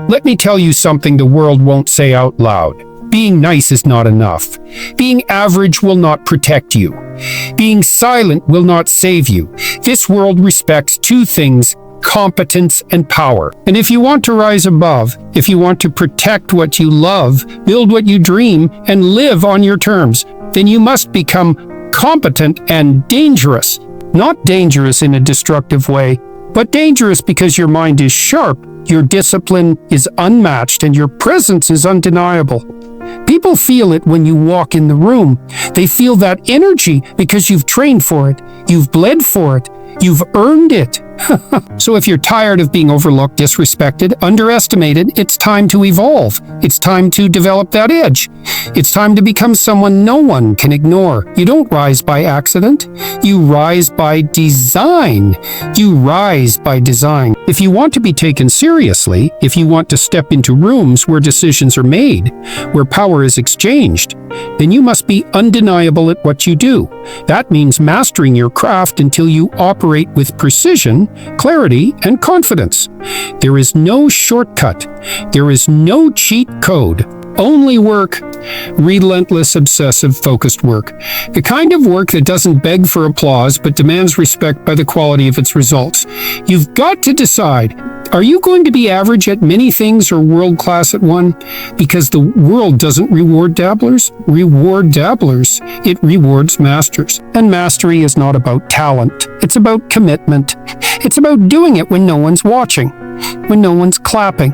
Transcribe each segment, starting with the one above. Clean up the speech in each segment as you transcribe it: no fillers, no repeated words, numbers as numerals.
Let me tell you something the world won't say out loud. Being nice is not enough. Being average will not protect you. Being silent will not save you. This world respects two things: competence and power. And if you want to rise above, if you want to protect what you love, build what you dream, and live on your terms, then you must become competent and dangerous. Not dangerous in a destructive way, but dangerous because your mind is sharp, your discipline is unmatched, and your presence is undeniable. People feel it when you walk in the room. They feel that energy because you've trained for it, you've bled for it, you've earned it. So if you're tired of being overlooked, disrespected, underestimated, it's time to evolve. It's time to develop that edge. It's time to become someone no one can ignore. You don't rise by accident. You rise by design. You rise by design. If you want to be taken seriously, if you want to step into rooms where decisions are made, where power is exchanged, then you must be undeniable at what you do. That means mastering your craft until you operate with precision, clarity, and confidence. There is no shortcut. There is no cheat code. Only work. Relentless, obsessive, focused work. The kind of work that doesn't beg for applause but demands respect by the quality of its results. You've got to decide, are you going to be average at many things or world-class at one? Because the world doesn't reward dabblers. Reward dabblers. It rewards masters. And mastery is not about talent. It's about commitment. It's about doing it when no one's watching, when no one's clapping,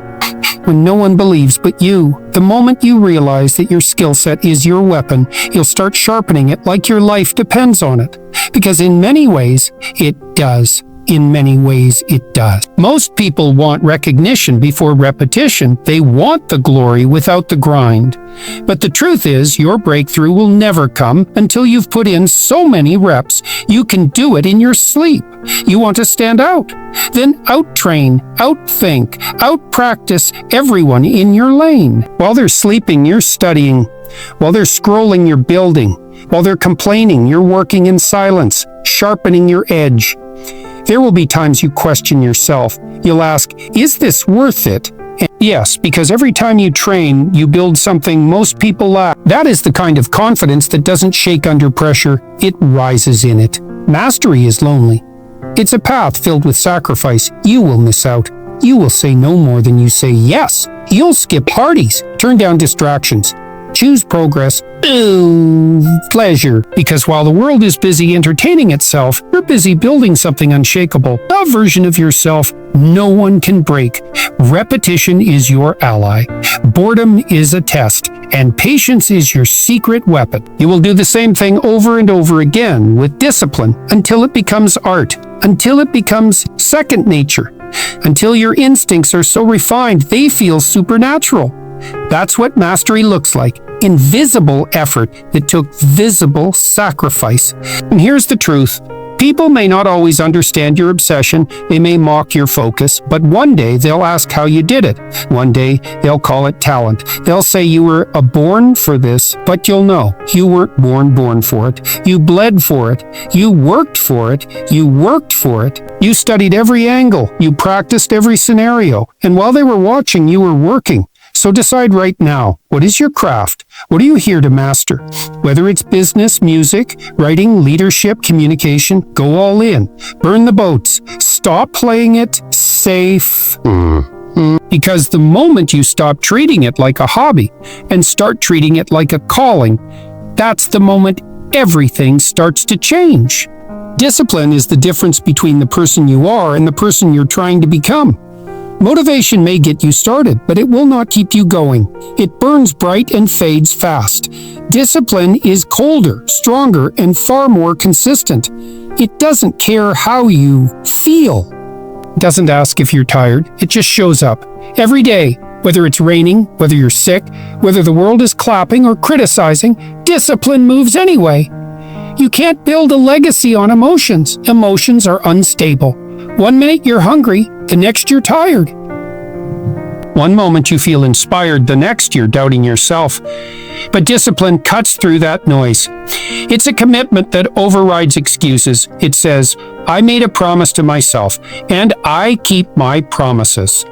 when no one believes but you. The moment you realize that your skill set is your weapon, you'll start sharpening it like your life depends on it. Because in many ways, it does. In many ways, it does. Most people want recognition before repetition. They want the glory without the grind. But the truth is, your breakthrough will never come until you've put in so many reps, you can do it in your sleep. You want to stand out? Then out-train, out-think, out-practice everyone in your lane. While they're sleeping, you're studying. While they're scrolling, you're building. While they're complaining, you're working in silence, sharpening your edge. There will be times you question yourself. You'll ask, is this worth it? And yes, because every time you train, you build something most people lack. That is the kind of confidence that doesn't shake under pressure. It rises in it. Mastery is lonely. It's a path filled with sacrifice. You will miss out. You will say no more than you say yes. You'll skip parties, turn down distractions, choose progress, pleasure. Because while the world is busy entertaining itself, you're busy building something unshakable, a version of yourself no one can break. Repetition is your ally. Boredom is a test, and patience is your secret weapon. You will do the same thing over and over again with discipline until it becomes art, until it becomes second nature, until your instincts are so refined they feel supernatural. That's what mastery looks like. Invisible effort that took visible sacrifice. And here's the truth. People may not always understand your obsession, they may mock your focus, but one day they'll ask how you did it. One day they'll call it talent. They'll say you were born for this, but you'll know you weren't born for it. You bled for it. You worked for it. You worked for it. You studied every angle. You practiced every scenario. And while they were watching, you were working. So decide right now, what is your craft? What are you here to master? Whether it's business, music, writing, leadership, communication, go all in. Burn the boats. Stop playing it safe. Because the moment you stop treating it like a hobby and start treating it like a calling, that's the moment everything starts to change. Discipline is the difference between the person you are and the person you're trying to become. Motivation may get you started, but it will not keep you going. It burns bright and fades fast. Discipline is colder, stronger, and far more consistent. It doesn't care how you feel. It doesn't ask if you're tired. It just shows up. Every day, whether it's raining, whether you're sick, whether the world is clapping or criticizing, discipline moves anyway. You can't build a legacy on emotions. Emotions are unstable. One minute you're hungry, the next you're tired. One moment you feel inspired, the next you're doubting yourself. But discipline cuts through that noise. It's a commitment that overrides excuses. It says, I made a promise to myself, and I keep my promises.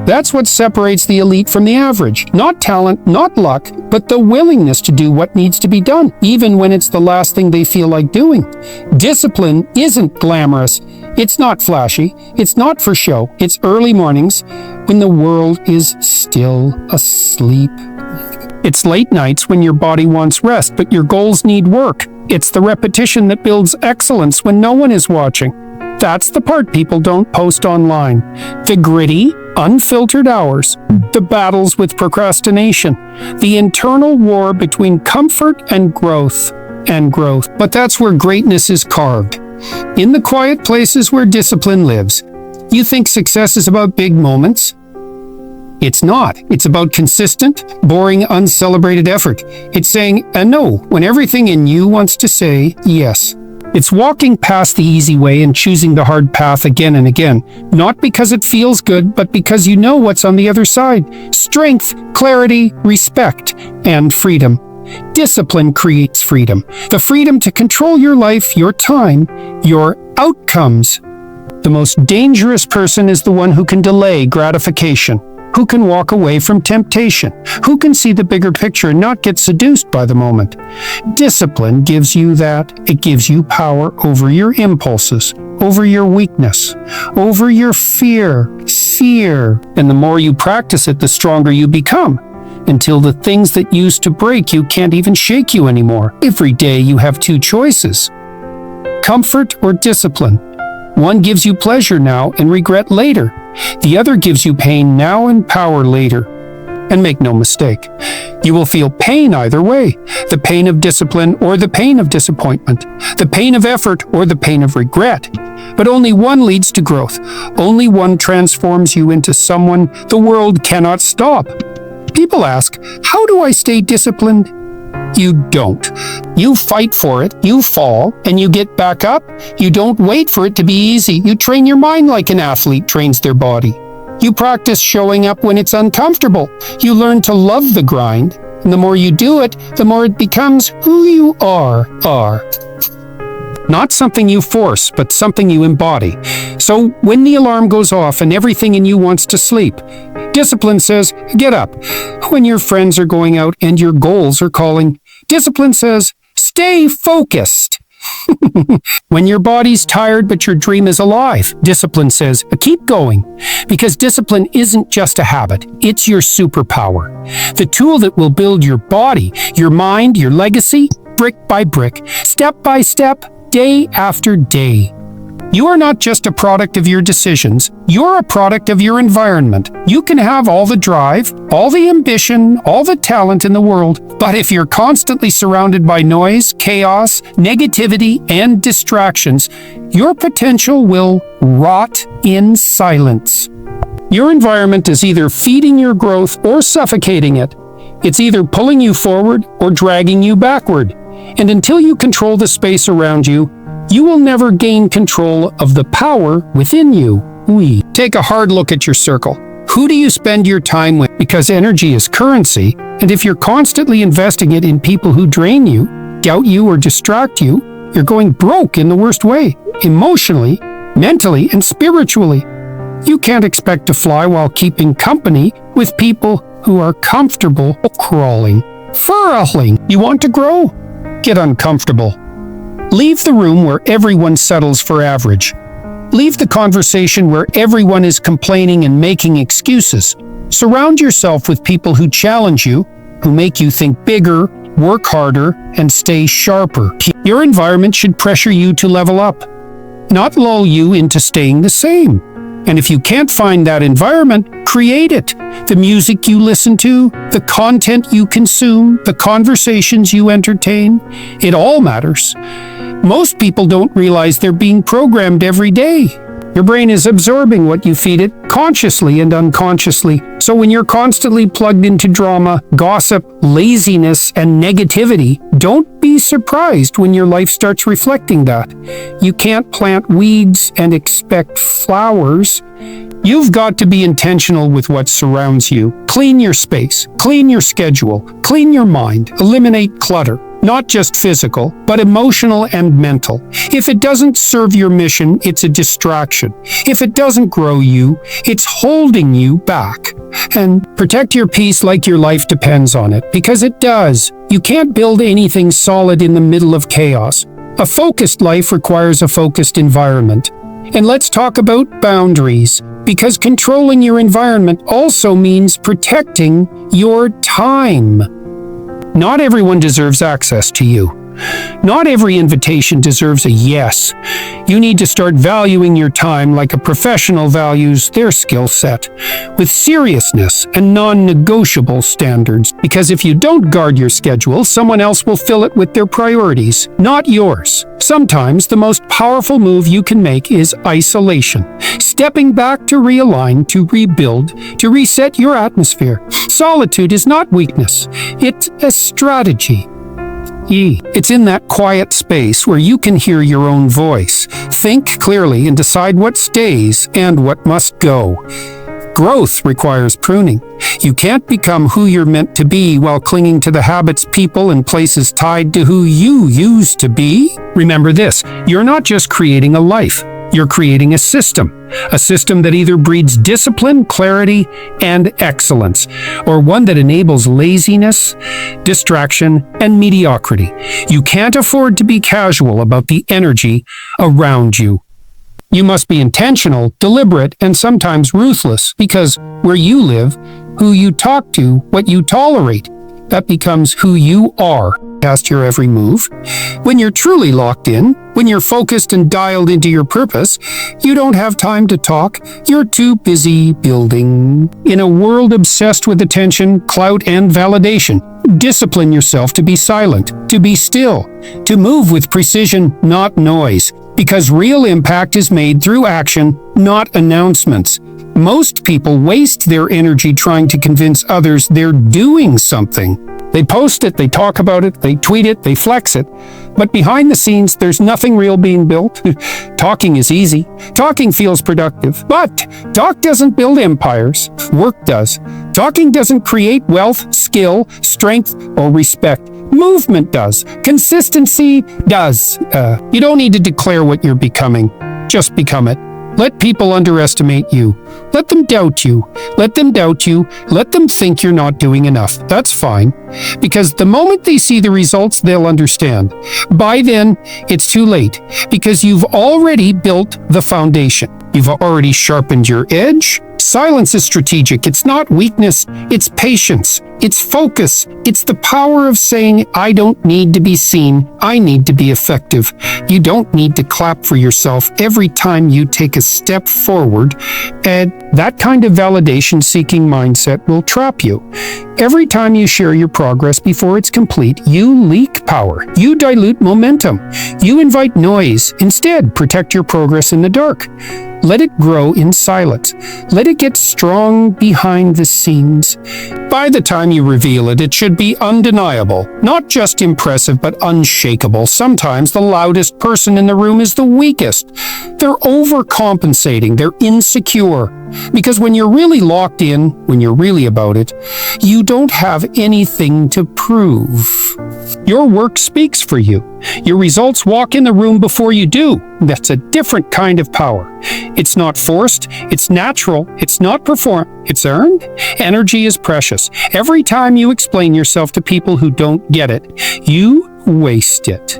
That's what separates the elite from the average. Not talent, not luck, but the willingness to do what needs to be done, even when it's the last thing they feel like doing. Discipline isn't glamorous. It's not flashy. It's not for show. It's early mornings when the world is still asleep. It's late nights when your body wants rest, but your goals need work. It's the repetition that builds excellence when no one is watching. That's the part people don't post online. The gritty, unfiltered hours, the battles with procrastination, the internal war between comfort and growth. But that's where greatness is carved. In the quiet places where discipline lives. You think success is about big moments? It's not. It's about consistent, boring, uncelebrated effort. It's saying a no when everything in you wants to say yes. It's walking past the easy way and choosing the hard path again and again, not because it feels good, but because you know what's on the other side. Strength, clarity, respect, and freedom. Discipline creates freedom. The freedom to control your life, your time, your outcomes. The most dangerous person is the one who can delay gratification, who can walk away from temptation, who can see the bigger picture and not get seduced by the moment. Discipline gives you that. It gives you power over your impulses, over your weakness, over your fear. And the more you practice it, the stronger you become, until the things that used to break you can't even shake you anymore. Every day you have two choices: comfort or discipline. One gives you pleasure now and regret later. The other gives you pain now and power later. And make no mistake, you will feel pain either way. The pain of discipline or the pain of disappointment. The pain of effort or the pain of regret. But only one leads to growth. Only one transforms you into someone the world cannot stop. People ask, how do I stay disciplined? You don't. You fight for it, you fall, and you get back up. You don't wait for it to be easy. You train your mind like an athlete trains their body. You practice showing up when it's uncomfortable. You learn to love the grind, and the more you do it, the more it becomes who you are. Not something you force, but something you embody. So when the alarm goes off and everything in you wants to sleep, discipline says, get up. When your friends are going out and your goals are calling, discipline says, stay focused. When your body's tired but your dream is alive, discipline says, keep going. Because discipline isn't just a habit, it's your superpower. The tool that will build your body, your mind, your legacy, brick by brick, step by step, day after day. You are not just a product of your decisions, you're a product of your environment. You can have all the drive, all the ambition, all the talent in the world, but if you're constantly surrounded by noise, chaos, negativity, and distractions, your potential will rot in silence. Your environment is either feeding your growth or suffocating it. It's either pulling you forward or dragging you backward. And until you control the space around you, you will never gain control of the power within you. Take a hard look at your circle. Who do you spend your time with? Because energy is currency, and if you're constantly investing it in people who drain you, doubt you, or distract you, you're going broke in the worst way, emotionally, mentally, and spiritually. You can't expect to fly while keeping company with people who are comfortable crawling. You want to grow? Get uncomfortable. Leave the room where everyone settles for average. Leave the conversation where everyone is complaining and making excuses. Surround yourself with people who challenge you, who make you think bigger, work harder, and stay sharper. Your environment should pressure you to level up, not lull you into staying the same. And if you can't find that environment, create it. The music you listen to, the content you consume, the conversations you entertain, it all matters. Most people don't realize they're being programmed every day. Your brain is absorbing what you feed it, consciously and unconsciously. So when you're constantly plugged into drama, gossip, laziness, and negativity, don't be surprised when your life starts reflecting that. You can't plant weeds and expect flowers. You've got to be intentional with what surrounds you. Clean your space, clean your schedule, clean your mind, eliminate clutter. Not just physical, but emotional and mental. If it doesn't serve your mission, it's a distraction. If it doesn't grow you, it's holding you back. And protect your peace like your life depends on it, because it does. You can't build anything solid in the middle of chaos. A focused life requires a focused environment. And let's talk about boundaries, because controlling your environment also means protecting your time. Not everyone deserves access to you. Not every invitation deserves a yes. You need to start valuing your time like a professional values their skill set, with seriousness and non-negotiable standards. Because if you don't guard your schedule, someone else will fill it with their priorities, not yours. Sometimes the most powerful move you can make is isolation. Stepping back to realign, to rebuild, to reset your atmosphere. Solitude is not weakness. It's a strategy. It's in that quiet space where you can hear your own voice, think clearly, and decide what stays and what must go. Growth requires pruning. You can't become who you're meant to be while clinging to the habits, people, and places tied to who you used to be. Remember this, you're not just creating a life. You're creating a system that either breeds discipline, clarity, and excellence, or one that enables laziness, distraction, and mediocrity. You can't afford to be casual about the energy around you. You must be intentional, deliberate, and sometimes ruthless, because where you live, who you talk to, what you tolerate, that becomes who you are. Past your every move. When you're truly locked in, when you're focused and dialed into your purpose, you don't have time to talk. You're too busy building. In a world obsessed with attention, clout, and validation, discipline yourself to be silent, to be still, to move with precision, not noise, because real impact is made through action, not announcements. Most people waste their energy trying to convince others they're doing something. They post it, they talk about it, they tweet it, they flex it. But behind the scenes, there's nothing real being built. Talking is easy. Talking feels productive. But talk doesn't build empires. Work does. Talking doesn't create wealth, skill, strength, or respect. Movement does. Consistency does. You don't need to declare what you're becoming. Just become it. Let people underestimate you. Let them doubt you. Let them doubt you. Let them think you're not doing enough. That's fine. Because the moment they see the results, they'll understand. By then, it's too late. Because you've already built the foundation. You've already sharpened your edge. Silence is strategic. It's not weakness. It's patience. It's focus. It's the power of saying, I don't need to be seen. I need to be effective. You don't need to clap for yourself every time you take a step forward. And that kind of validation-seeking mindset will trap you. Every time you share your progress before it's complete, you leak power. You dilute momentum. You invite noise. Instead, protect your progress in the dark. Let it grow in silence. Let it get strong behind the scenes. By the time you reveal it, it should be undeniable. Not just impressive, but unshakable. Sometimes the loudest person in the room is the weakest. They're overcompensating. They're insecure. Because when you're really locked in, when you're really about it, you don't have anything to prove. Your work speaks for you. Your results walk in the room before you do. That's a different kind of power. It's not forced, it's natural, it's not performed, it's earned. Energy is precious. Every time you explain yourself to people who don't get it, you waste it.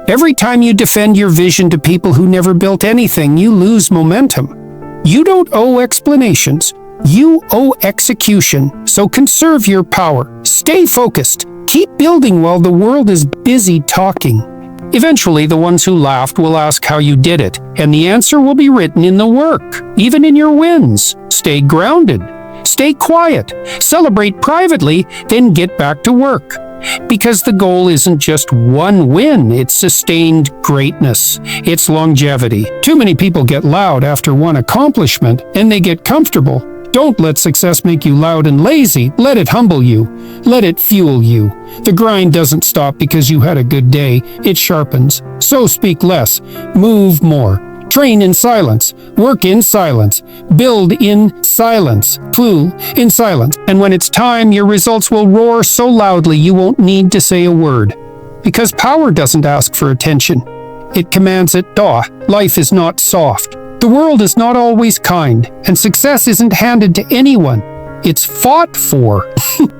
Every time you defend your vision to people who never built anything, you lose momentum. You don't owe explanations. You owe execution. So conserve your power. Stay focused. Keep building while the world is busy talking. Eventually, the ones who laughed will ask how you did it, and the answer will be written in the work, even in your wins. Stay grounded. Stay quiet. Celebrate privately, then get back to work. Because the goal isn't just one win, it's sustained greatness. It's longevity. Too many people get loud after one accomplishment, and they get comfortable. Don't let success make you loud and lazy. Let it humble you. Let it fuel you. The grind doesn't stop because you had a good day. It sharpens. So speak less. Move more. Train in silence. Work in silence. Build in silence. Fool in silence. And when it's time, your results will roar so loudly you won't need to say a word. Because power doesn't ask for attention. It commands it. Life is not soft. The world is not always kind, and success isn't handed to anyone. It's fought for.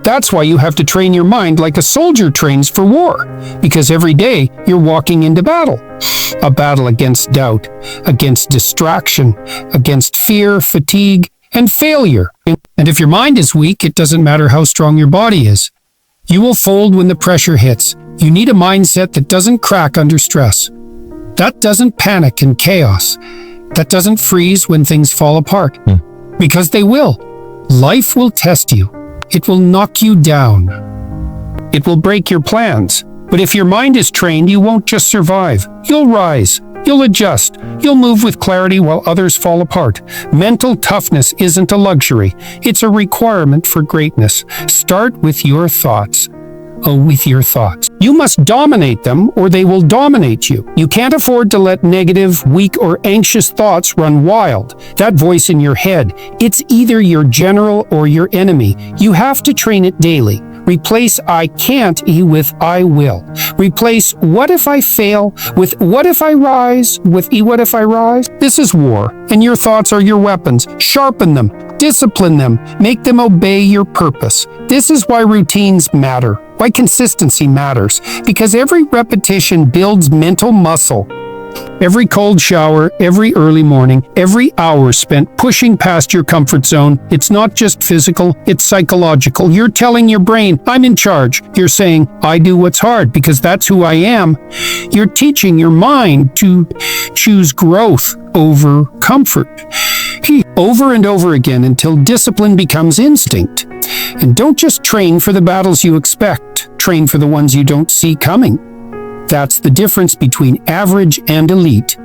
That's why you have to train your mind like a soldier trains for war. Because every day you're walking into battle. A battle against doubt, against distraction, against fear, fatigue, and failure. And if your mind is weak, it doesn't matter how strong your body is. You will fold when the pressure hits. You need a mindset that doesn't crack under stress. That doesn't panic in chaos. That doesn't freeze when things fall apart. Because they will. Life will test you. It will knock you down. It will break your plans. But if your mind is trained, you won't just survive. You'll rise. You'll adjust. You'll move with clarity while others fall apart. Mental toughness isn't a luxury. It's a requirement for greatness. Start with your thoughts. With your thoughts. You must dominate them or they will dominate you. You can't afford to let negative, weak, or anxious thoughts run wild. That voice in your head, it's either your general or your enemy. You have to train it daily. Replace I can't with I will. Replace what if I fail with what if I rise with what if I rise. This is war, and your thoughts are your weapons. Sharpen them, discipline them, make them obey your purpose. This is why routines matter, why consistency matters, because every repetition builds mental muscle. Every cold shower, every early morning, every hour spent pushing past your comfort zone, it's not just physical, it's psychological. You're telling your brain, I'm in charge. You're saying, I do what's hard because that's who I am. You're teaching your mind to choose growth over comfort. Over and over again until discipline becomes instinct. And don't just train for the battles you expect, train for the ones you don't see coming. That's the difference between average and elite.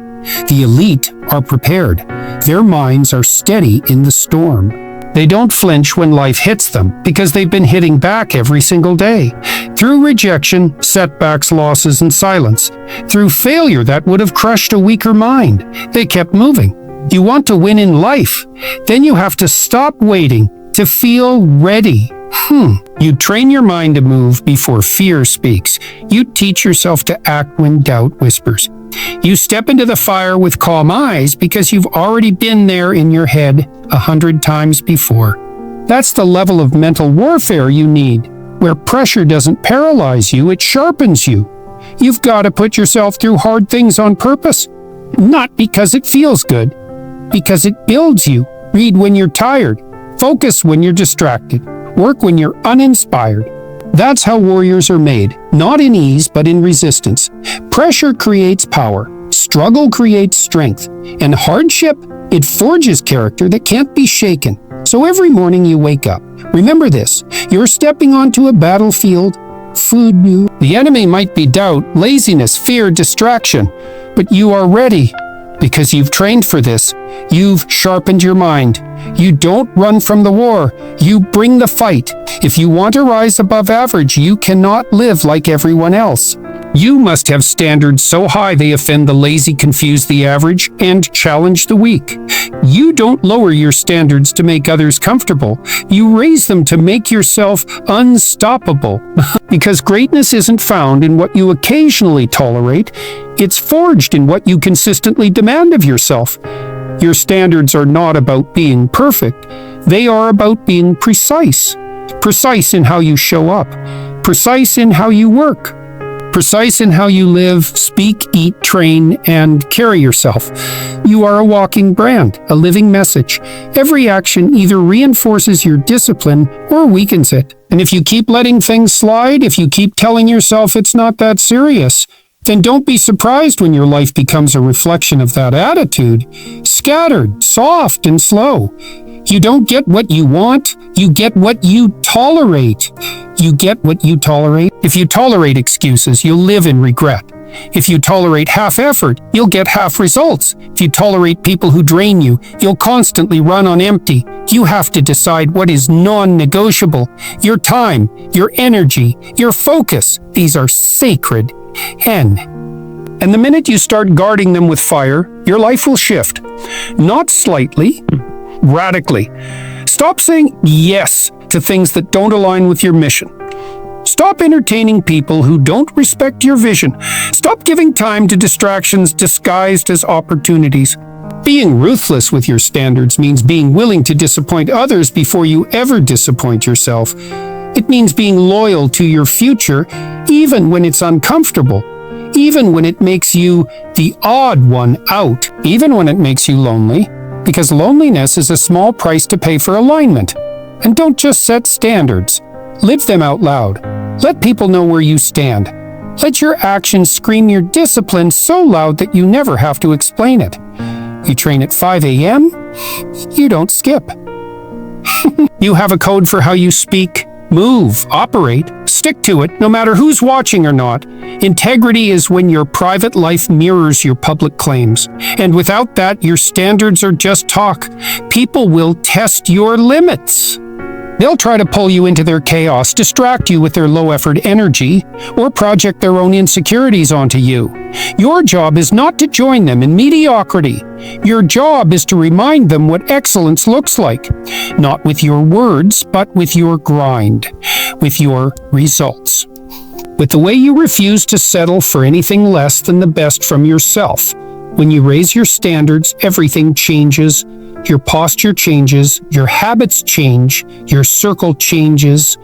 The elite are prepared. Their minds are steady in the storm. They don't flinch when life hits them because they've been hitting back every single day. Through rejection, setbacks, losses, and silence. Through failure that would have crushed a weaker mind. They kept moving. You want to win in life? Then you have to stop waiting to feel ready. You train your mind to move before fear speaks. You teach yourself to act when doubt whispers. You step into the fire with calm eyes because you've already been there in your head 100 times before. That's the level of mental warfare you need, where pressure doesn't paralyze you, it sharpens you. You've got to put yourself through hard things on purpose, not because it feels good, because it builds you. Read when you're tired, focus when you're distracted. Work when you're uninspired. That's how warriors are made, not in ease, but in resistance. Pressure creates power. Struggle creates strength. And hardship, it forges character that can't be shaken. So every morning you wake up, remember this, you're stepping onto a battlefield. The enemy might be doubt, laziness, fear, distraction, but you are ready. Because you've trained for this. You've sharpened your mind. You don't run from the war. You bring the fight. If you want to rise above average, you cannot live like everyone else. You must have standards so high they offend the lazy, confuse the average, and challenge the weak. You don't lower your standards to make others comfortable. You raise them to make yourself unstoppable. Because greatness isn't found in what you occasionally tolerate. It's forged in what you consistently demand of yourself. Your standards are not about being perfect. They are about being precise. Precise in how you show up. Precise in how you work. Precise in how you live, speak, eat, train, and carry yourself. You are a walking brand, a living message. Every action either reinforces your discipline or weakens it. And if you keep letting things slide, if you keep telling yourself it's not that serious, then don't be surprised when your life becomes a reflection of that attitude. Scattered, soft, and slow. You don't get what you want, you get what you tolerate. You get what you tolerate. If you tolerate excuses, you'll live in regret. If you tolerate half effort, you'll get half results. If you tolerate people who drain you, you'll constantly run on empty. You have to decide what is non-negotiable. Your time, your energy, your focus, these are sacred. And the minute you start guarding them with fire, your life will shift. Not slightly, radically. Stop saying yes to things that don't align with your mission. Stop entertaining people who don't respect your vision. Stop giving time to distractions disguised as opportunities. Being ruthless with your standards means being willing to disappoint others before you ever disappoint yourself. It means being loyal to your future, even when it's uncomfortable, even when it makes you the odd one out, even when it makes you lonely, because loneliness is a small price to pay for alignment. And don't just set standards. Live them out loud. Let people know where you stand. Let your actions scream your discipline so loud that you never have to explain it. You train at 5 a.m., you don't skip. You have a code for how you speak, move, operate. Stick to it, no matter who's watching or not. Integrity is when your private life mirrors your public claims. And without that, your standards are just talk. People will test your limits. They'll try to pull you into their chaos, distract you with their low-effort energy, or project their own insecurities onto you. Your job is not to join them in mediocrity. Your job is to remind them what excellence looks like. Not with your words, but with your grind, with your results. With the way you refuse to settle for anything less than the best from yourself. When you raise your standards, everything changes. Your posture changes, your habits change, your circle changes.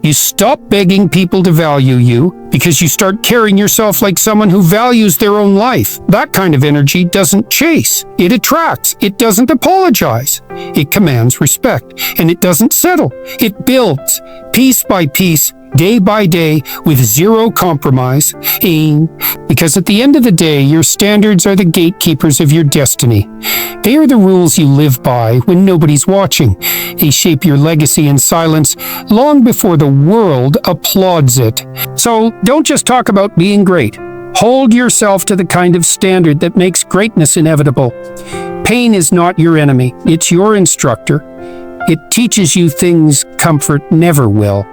You stop begging people to value you because you start carrying yourself like someone who values their own life. That kind of energy doesn't chase. It attracts. It doesn't apologize. It commands respect. And it doesn't settle. It builds, piece by piece, day by day, with zero compromise. Because at the end of the day, your standards are the gatekeepers of your destiny. They are the rules you live by when nobody's watching. They shape your legacy in silence long before the world applauds it. So don't just talk about being great. Hold yourself to the kind of standard that makes greatness inevitable. Pain is not your enemy. It's your instructor. It teaches you things comfort never will.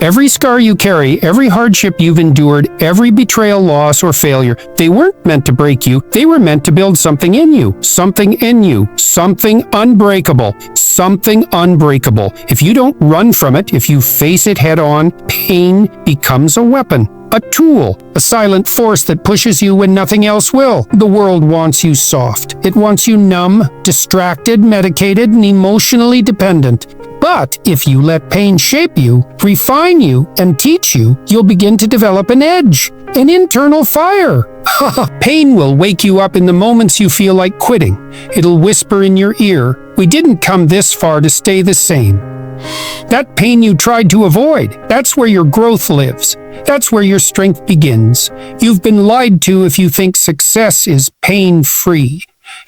Every scar you carry, every hardship you've endured, every betrayal, loss, or failure, they weren't meant to break you. They were meant to build something in you. Something in you. Something unbreakable. Something unbreakable. If you don't run from it, if you face it head on, pain becomes a weapon. A tool, a silent force that pushes you when nothing else will. The world wants you soft. It wants you numb, distracted, medicated, and emotionally dependent. But if you let pain shape you, refine you, and teach you, you'll begin to develop an edge, an internal fire. Pain will wake you up in the moments you feel like quitting. It'll whisper in your ear, "We didn't come this far to stay the same." That pain you tried to avoid, that's where your growth lives. That's where your strength begins. You've been lied to if you think success is pain-free.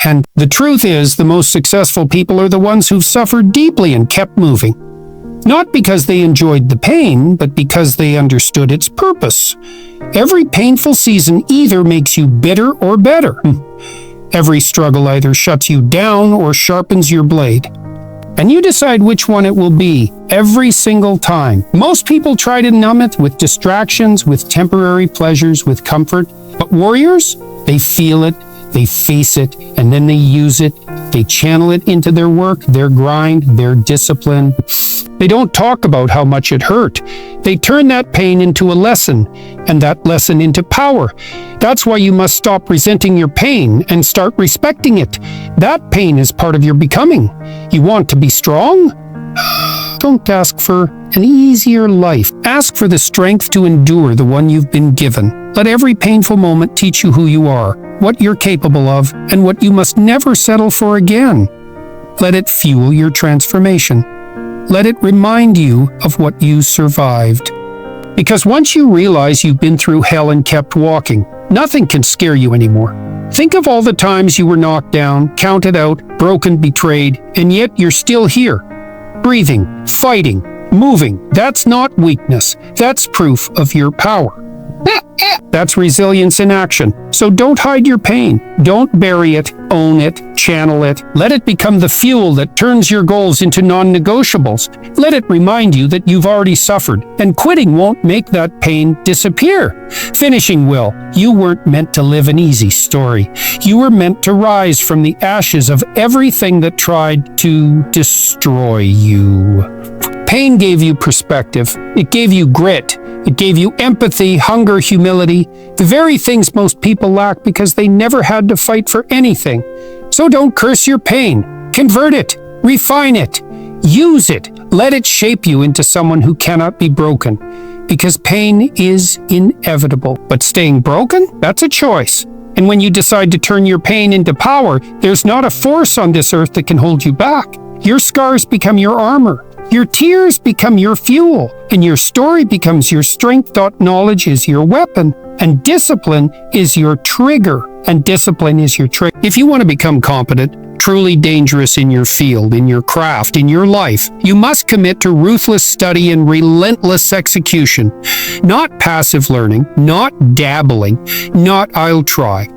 And the truth is, the most successful people are the ones who've suffered deeply and kept moving. Not because they enjoyed the pain, but because they understood its purpose. Every painful season either makes you bitter or better. Every struggle either shuts you down or sharpens your blade. And you decide which one it will be every single time. Most people try to numb it with distractions, with temporary pleasures, with comfort. But warriors, they feel it, they face it, and then they use it. They channel it into their work, their grind, their discipline. They don't talk about how much it hurt. They turn that pain into a lesson, and that lesson into power. That's why you must stop resenting your pain and start respecting it. That pain is part of your becoming. You want to be strong? Don't ask for an easier life. Ask for the strength to endure the one you've been given. Let every painful moment teach you who you are, what you're capable of, and what you must never settle for again. Let it fuel your transformation. Let it remind you of what you survived. Because once you realize you've been through hell and kept walking, nothing can scare you anymore. Think of all the times you were knocked down, counted out, broken, betrayed, and yet you're still here. Breathing, fighting, moving. That's not weakness. That's proof of your power. That's resilience in action. So don't hide your pain. Don't bury it, own it, channel it. Let it become the fuel that turns your goals into non-negotiables. Let it remind you that you've already suffered, and quitting won't make that pain disappear. Finishing will. You weren't meant to live an easy story. You were meant to rise from the ashes of everything that tried to destroy you. Pain gave you perspective. It gave you grit. It gave you empathy, hunger, humility, the very things most people lack because they never had to fight for anything. So don't curse your pain. Convert it. Refine it. Use it. Let it shape you into someone who cannot be broken. Because pain is inevitable. But staying broken? That's a choice. And when you decide to turn your pain into power, there's not a force on this earth that can hold you back. Your scars become your armor. Your tears become your fuel. And your story becomes your strength. Knowledge is your weapon. And discipline is your trigger. And discipline is your trigger. If you want to become competent, truly dangerous in your field, in your craft, in your life, you must commit to ruthless study and relentless execution. Not passive learning, not dabbling, not I'll try.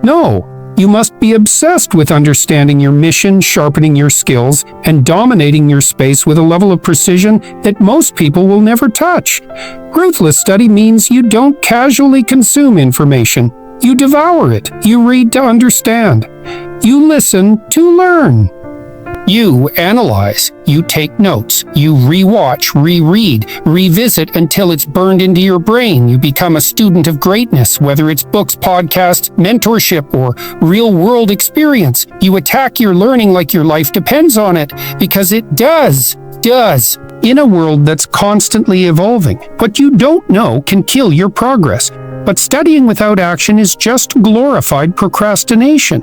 No, you must be obsessed with understanding your mission, sharpening your skills, and dominating your space with a level of precision that most people will never touch. Ruthless study means you don't casually consume information. You devour it. You read to understand. You listen to learn. You analyze. You take notes. You rewatch, reread, revisit until it's burned into your brain. You become a student of greatness, whether it's books, podcasts, mentorship, or real-world experience. You attack your learning like your life depends on it, because it does. In a world that's constantly evolving. What you don't know can kill your progress. But studying without action is just glorified procrastination.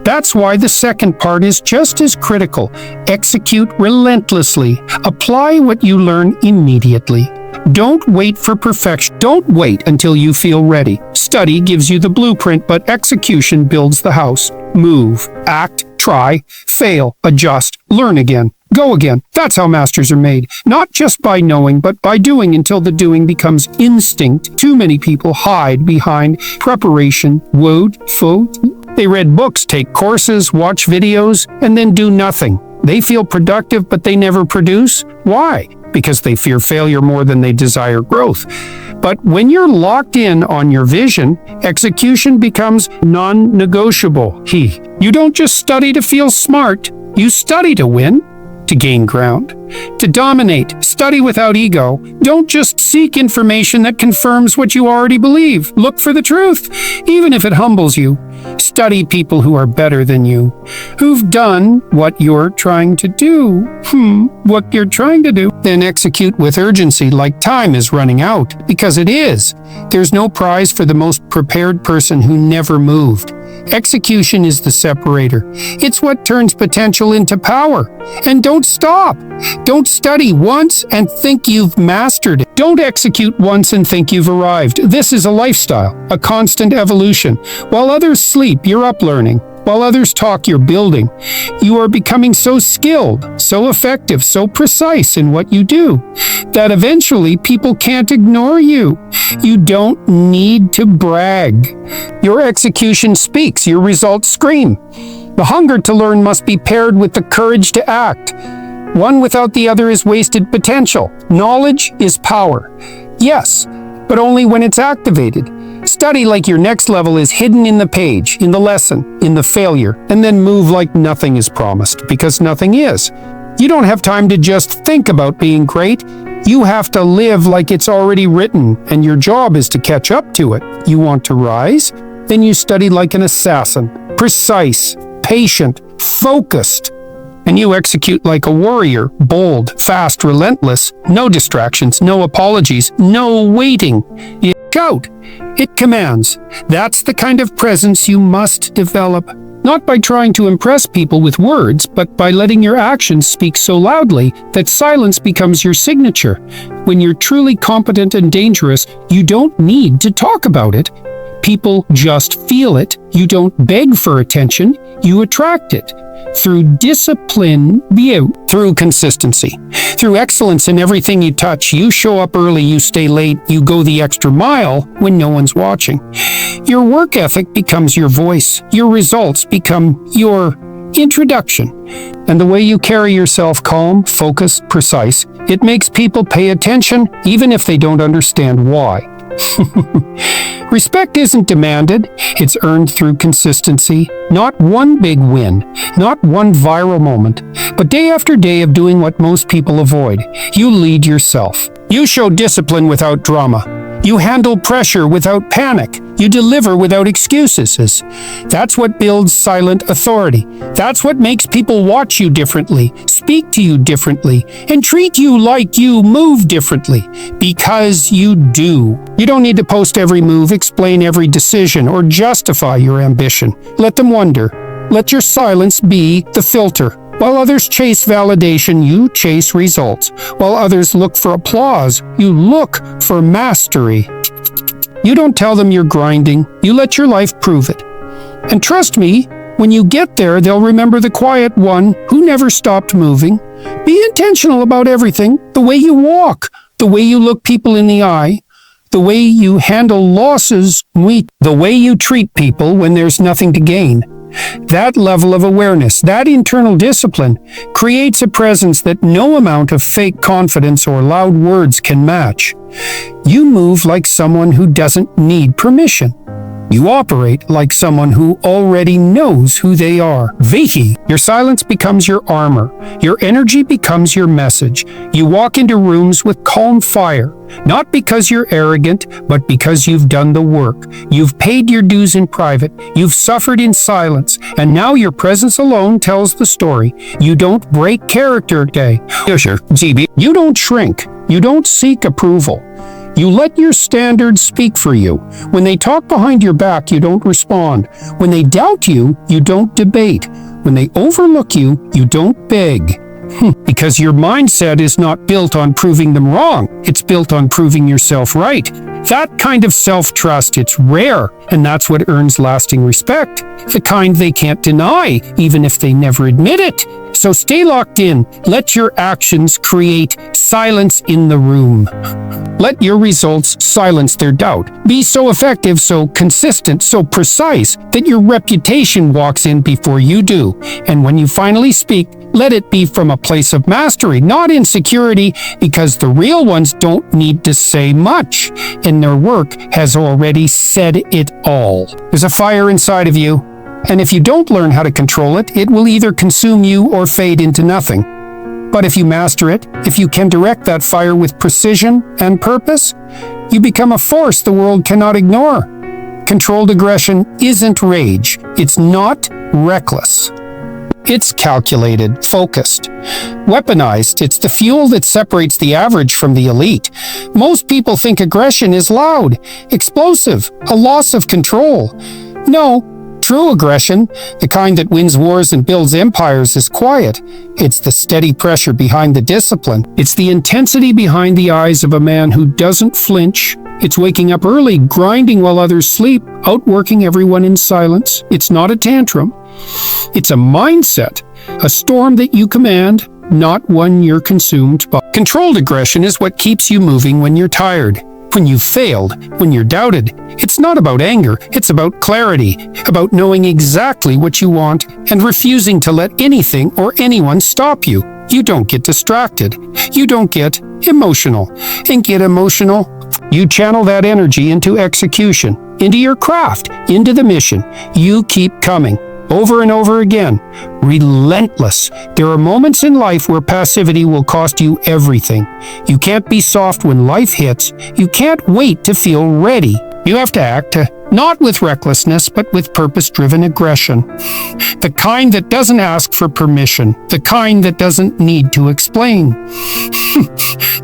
That's why the second part is just as critical. Execute relentlessly. Apply what you learn immediately. Don't wait for perfection. Don't wait until you feel ready. Study gives you the blueprint, but execution builds the house. Move, act, try, fail, adjust, learn again. Go again. That's how masters are made. Not just by knowing, but by doing until the doing becomes instinct. Too many people hide behind preparation, They read books, take courses, watch videos, and then do nothing. They feel productive, but they never produce. Why? Because they fear failure more than they desire growth. But when you're locked in on your vision, execution becomes non-negotiable. You don't just study to feel smart. You study to win. To gain ground, to dominate, study without ego. Don't just seek information that confirms what you already believe. Look for the truth, even if it humbles you. Study people who are better than you, who've done what you're trying to do. Then execute with urgency like time is running out, because it is. There's no prize for the most prepared person who never moved. Execution is the separator. It's what turns potential into power. And don't stop. Don't study once and think you've mastered it. Don't execute once and think you've arrived. This is a lifestyle, a constant evolution. While others sleep, you're up learning. While others talk, you're building. You are becoming so skilled, so effective, so precise in what you do, that eventually people can't ignore you. You don't need to brag. Your execution speaks, your results scream. The hunger to learn must be paired with the courage to act. One without the other is wasted potential. Knowledge is power. Yes, but only when it's activated. Study like your next level is hidden in the page, in the lesson, in the failure, and then move like nothing is promised, because nothing is. You don't have time to just think about being great. You have to live like it's already written, and your job is to catch up to it. You want to rise? Then you study like an assassin, precise, patient, focused. And you execute like a warrior, bold, fast, relentless, no distractions, no apologies, no waiting. You shout. It commands. That's the kind of presence you must develop. Not by trying to impress people with words, but by letting your actions speak so loudly that silence becomes your signature. When you're truly competent and dangerous, you don't need to talk about it. People just feel it. You don't beg for attention, you attract it. Through discipline, through consistency, through excellence in everything you touch. You show up early, you stay late, you go the extra mile when no one's watching. Your work ethic becomes your voice. Your results become your introduction. And the way you carry yourself, calm, focused, precise, it makes people pay attention even if they don't understand why. Respect isn't demanded, it's earned through consistency. Not one big win, not one viral moment, but day after day of doing what most people avoid. You lead yourself. You show discipline without drama. You handle pressure without panic. You deliver without excuses. That's what builds silent authority. That's what makes people watch you differently, speak to you differently, and treat you like you move differently. Because you do. You don't need to post every move, explain every decision, or justify your ambition. Let them wonder. Let your silence be the filter. While others chase validation, you chase results. While others look for applause, you look for mastery. You don't tell them you're grinding, you let your life prove it. And trust me, when you get there, they'll remember the quiet one who never stopped moving. Be intentional about everything, the way you walk, the way you look people in the eye, the way you handle losses, the way you treat people when there's nothing to gain. That level of awareness, that internal discipline, creates a presence that no amount of fake confidence or loud words can match. You move like someone who doesn't need permission. You operate like someone who already knows who they are. Vihi, your silence becomes your armor. Your energy becomes your message. You walk into rooms with calm fire, not because you're arrogant, but because you've done the work. You've paid your dues in private. You've suffered in silence. And now your presence alone tells the story. You don't break character today. You don't shrink. You don't seek approval. You let your standards speak for you. When they talk behind your back, you don't respond. When they doubt you, you don't debate. When they overlook you, you don't beg. Because your mindset is not built on proving them wrong. It's built on proving yourself right. That kind of self-trust, it's rare, and that's what earns lasting respect. The kind they can't deny, even if they never admit it. So stay locked in. Let your actions create silence in the room. Let your results silence their doubt. Be so effective, so consistent, so precise that your reputation walks in before you do. And when you finally speak, let it be from a place of mastery, not insecurity, because the real ones don't need to say much, and their work has already said it all. There's a fire inside of you, and if you don't learn how to control it, it will either consume you or fade into nothing. But if you master it, if you can direct that fire with precision and purpose, you become a force the world cannot ignore. Controlled aggression isn't rage. It's not reckless. It's calculated, focused, weaponized. It's the fuel that separates the average from the elite. Most people think aggression is loud, explosive, a loss of control. No. True aggression, the kind that wins wars and builds empires, is quiet. It's the steady pressure behind the discipline. It's the intensity behind the eyes of a man who doesn't flinch. It's waking up early, grinding while others sleep, outworking everyone in silence. It's not a tantrum. It's a mindset, a storm that you command, not one you're consumed by. Controlled aggression is what keeps you moving when you're tired, when you've failed, when you're doubted. It's not about anger, it's about clarity, about knowing exactly what you want and refusing to let anything or anyone stop you. You don't get distracted. You don't get emotional. And get emotional, you channel that energy into execution, into your craft, into the mission. You keep coming. Over and over again. Relentless. There are moments in life where passivity will cost you everything. You can't be soft when life hits. You can't wait to feel ready. You have to act, not with recklessness, but with purpose-driven aggression. The kind that doesn't ask for permission. The kind that doesn't need to explain.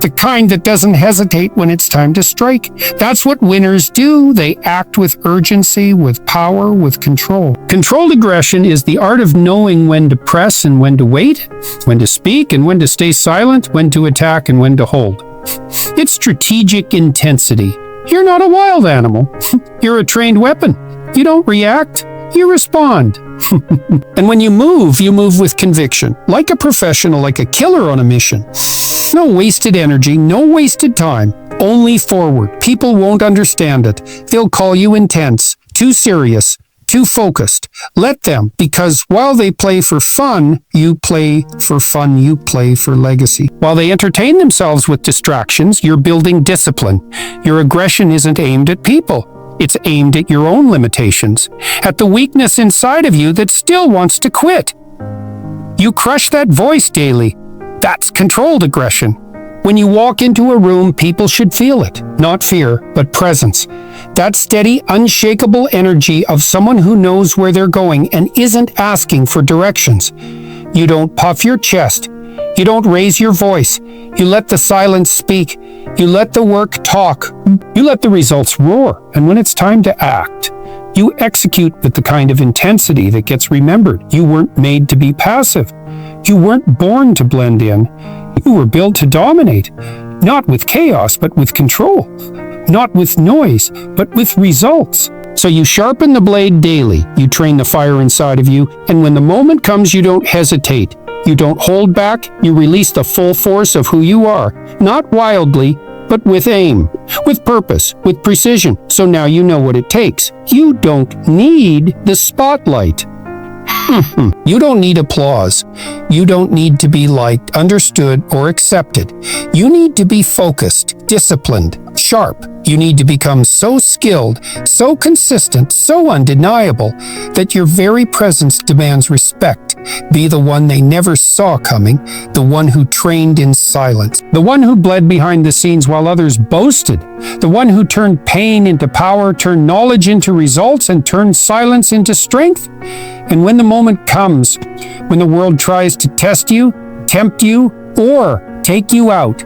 The kind that doesn't hesitate when it's time to strike. That's what winners do. They act with urgency, with power, with control. Controlled aggression is the art of knowing when to press and when to wait, when to speak and when to stay silent, when to attack and when to hold. It's strategic intensity. You're not a wild animal. You're a trained weapon. You don't react, you respond. And when you move with conviction, like a professional, like a killer on a mission. No wasted energy, no wasted time, only forward. People won't understand it. They'll call you intense, too serious, too focused. Let them, because while they play for fun, you play for fun, you play for legacy. While they entertain themselves with distractions, you're building discipline. Your aggression isn't aimed at people. It's aimed at your own limitations, at the weakness inside of you that still wants to quit. You crush that voice daily. That's controlled aggression. When you walk into a room, people should feel it. Not fear, but presence. That steady, unshakable energy of someone who knows where they're going and isn't asking for directions. You don't puff your chest. You don't raise your voice. You let the silence speak. You let the work talk. You let the results roar. And when it's time to act, you execute with the kind of intensity that gets remembered. You weren't made to be passive. You weren't born to blend in. You were built to dominate. Not with chaos, but with control. Not with noise, but with results. So you sharpen the blade daily. You train the fire inside of you. And when the moment comes, you don't hesitate. You don't hold back. You release the full force of who you are. Not wildly, but with aim, with purpose, with precision. So now you know what it takes. You don't need the spotlight. You don't need applause. You don't need to be liked, understood, or accepted. You need to be focused, disciplined, sharp. You need to become so skilled, so consistent, so undeniable that your very presence demands respect. Be the one they never saw coming, the one who trained in silence, the one who bled behind the scenes while others boasted, the one who turned pain into power, turned knowledge into results, and turned silence into strength. And when the moment comes, when the world tries to test you, tempt you, or take you out,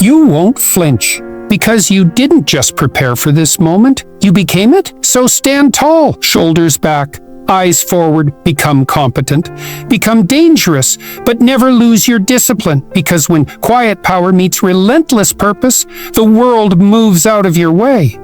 you won't flinch. Because you didn't just prepare for this moment, you became it. So stand tall, shoulders back, eyes forward, become competent, become dangerous, but never lose your discipline. Because when quiet power meets relentless purpose, the world moves out of your way.